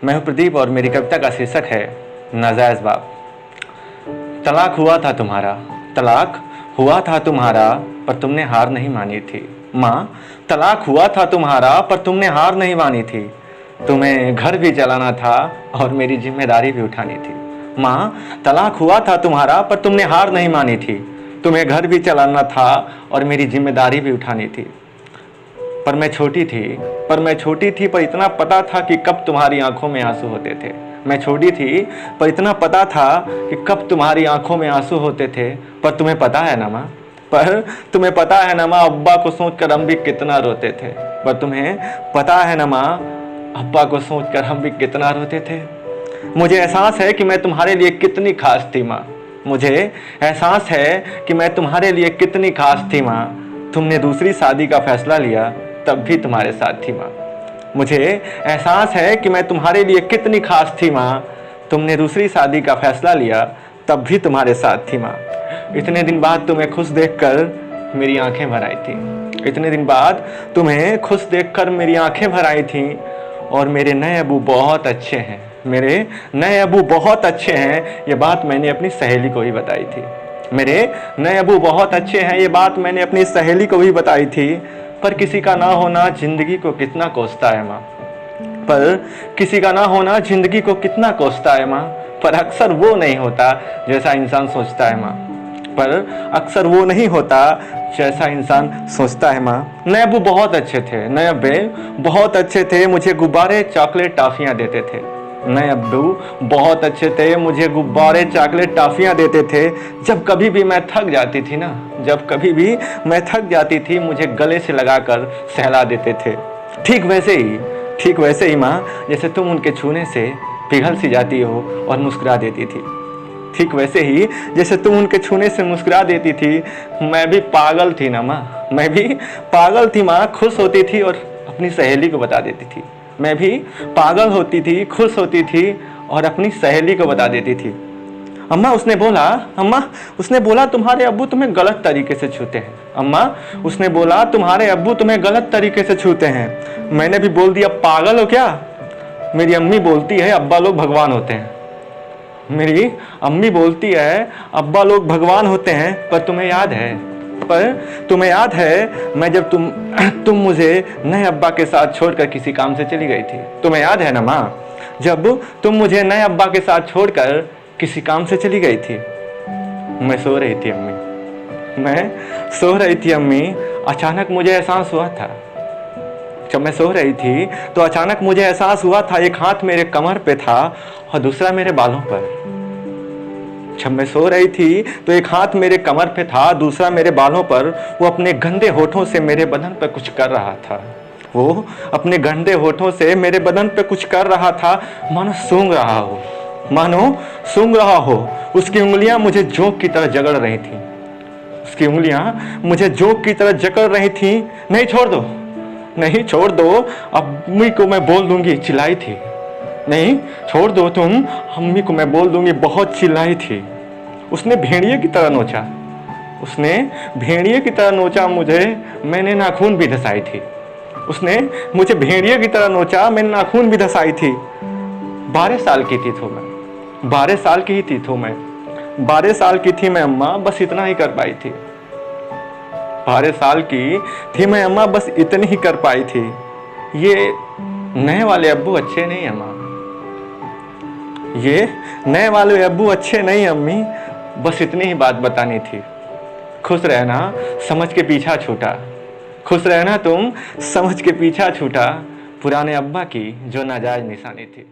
मैं हूं प्रदीप और मेरी कविता का शीर्षक है नाजायज़ बाप। तलाक हुआ था तुम्हारा, तलाक हुआ था तुम्हारा, पर तुमने हार नहीं मानी थी। माँ, तलाक हुआ था तुम्हारा पर तुमने हार नहीं मानी थी। तुम्हें घर भी चलाना था और मेरी जिम्मेदारी भी उठानी थी। माँ, तलाक हुआ था तुम्हारा पर तुमने हार नहीं मानी थी। तुम्हें घर भी चलाना था और मेरी जिम्मेदारी भी उठानी थी। पर मैं छोटी थी पर इतना पता था कि कब तुम्हारी आंखों में आंसू होते थे। मैं छोटी थी पर इतना पता था कि कब तुम्हारी आंखों में आंसू होते थे। पर तुम्हें पता है ना माँ, अब्बा को सोचकर हम भी कितना रोते थे। पर तुम्हें पता है ना माँ, अब्बा को सोचकर हम भी कितना रोते थे। मुझे एहसास है कि मैं तुम्हारे लिए कितनी खास थी माँ। मुझे एहसास है कि मैं तुम्हारे लिए कितनी खास थी माँ। तुमने दूसरी शादी का फैसला लिया तब भी तुम्हारे साथ थी माँ। मुझे एहसास है कि मैं तुम्हारे लिए कितनी खास थी माँ। तुमने दूसरी शादी का फैसला लिया तब भी तुम्हारे साथ थी माँ। इतने दिन बाद तुम्हें खुश देखकर मेरी आंखें भर आई थी। इतने दिन बाद तुम्हें खुश देखकर मेरी आंखें भर आई थी। और मेरे नए अबू बहुत अच्छे हैं, मेरे नए अबू बहुत अच्छे हैं, ये बात मैंने अपनी सहेली को ही बताई थी। मेरे नए अबू बहुत अच्छे हैं, ये बात मैंने अपनी सहेली को भी बताई थी। पर किसी का ना होना जिंदगी को कितना कोसता है माँ। पर किसी का ना होना जिंदगी को कितना कोसता है माँ। पर अक्सर वो नहीं होता जैसा इंसान सोचता है माँ। पर अक्सर वो नहीं होता जैसा इंसान सोचता है माँ। नए अब्बू बहुत अच्छे थे, नए अब्बे बहुत अच्छे थे, मुझे गुब्बारे चॉकलेट टॉफियाँ देते थे। नए अब्बू बहुत अच्छे थे, मुझे गुब्बारे चॉकलेट टॉफियाँ देते थे। जब कभी भी मैं थक जाती थी ना, जब कभी भी मैं थक जाती थी, मुझे गले से लगाकर सहला देते थे। ठीक वैसे ही माँ, जैसे तुम उनके छूने से पिघल सी जाती हो और मुस्कुरा देती थी। ठीक वैसे ही जैसे तुम उनके छूने से मुस्कुरा देती थी। मैं भी पागल थी ना माँ, मैं भी पागल थी माँ। खुश होती थी और अपनी सहेली को बता देती थी। मैं भी पागल होती थी, खुश होती थी और अपनी सहेली को बता देती थी। अम्मा उसने बोला तुम्हारे अब्बू तुम्हें गलत तरीके से छूते हैं। अम्मा उसने बोला तुम्हारे अब्बू तुम्हें गलत तरीके से छूते हैं। मैंने भी बोल दिया पागल हो क्या। मेरी अम्मी बोलती है अब्बा लोग भगवान होते हैं। मेरी अम्मी बोलती है अब्बा लोग भगवान होते हैं। पर तुम्हें याद है मैं जब तुम मुझे नए अब्बा के साथ छोड़कर किसी काम से चली गई थी। तुम्हें याद है ना माँ, जब तुम मुझे नए अब्बा के साथ छोड़कर किसी काम से चली गई थी। मैं सो रही थी अम्मी, अचानक मुझे एहसास हुआ था। जब मैं सो रही थी तो अचानक मुझे एहसास हुआ था एक हाथ मेरे कमर पे था और दूसरा मेरे बालों पर। जब मैं सो रही थी तो एक हाथ मेरे कमर पे था, दूसरा मेरे बालों पर। वो अपने गंदे होठों से मेरे बदन पर कुछ कर रहा था। वो अपने गंदे होठों से मेरे बदन पे कुछ कर रहा था, मानो सूंघ रहा हो। उसकी उंगलियां मुझे जोंक की तरह जकड़ रही थी। नहीं छोड़ दो, अम्मी को मैं बोल दूंगी, चिल्लाई थी। नहीं छोड़ दो तुम, अम्मी को मैं बोल दूंगी, बहुत चिल्लाई थी। उसने भेड़िए की तरह नोचा मुझे, मैंने नाखून भी धसाई थी। उसने मुझे भेड़िए की तरह नोचा, मैंने नाखून भी धसाई थी। 12 साल की थी तो मैं 12 साल की थी मैं अम्मा, बस इतना ही कर पाई थी। 12 साल की थी मैं अम्मा, बस इतनी ही कर पाई थी। ये नए वाले अब्बू अच्छे नहीं अम्मा, ये नए वाले अब्बू अच्छे नहीं अम्मी, बस इतनी ही बात बतानी थी। खुश रहना समझ के पीछा छूटा, खुश रहना तुम समझ के पीछा छूटा, पुराने अब्बा की जो नाजायज निशानी थी।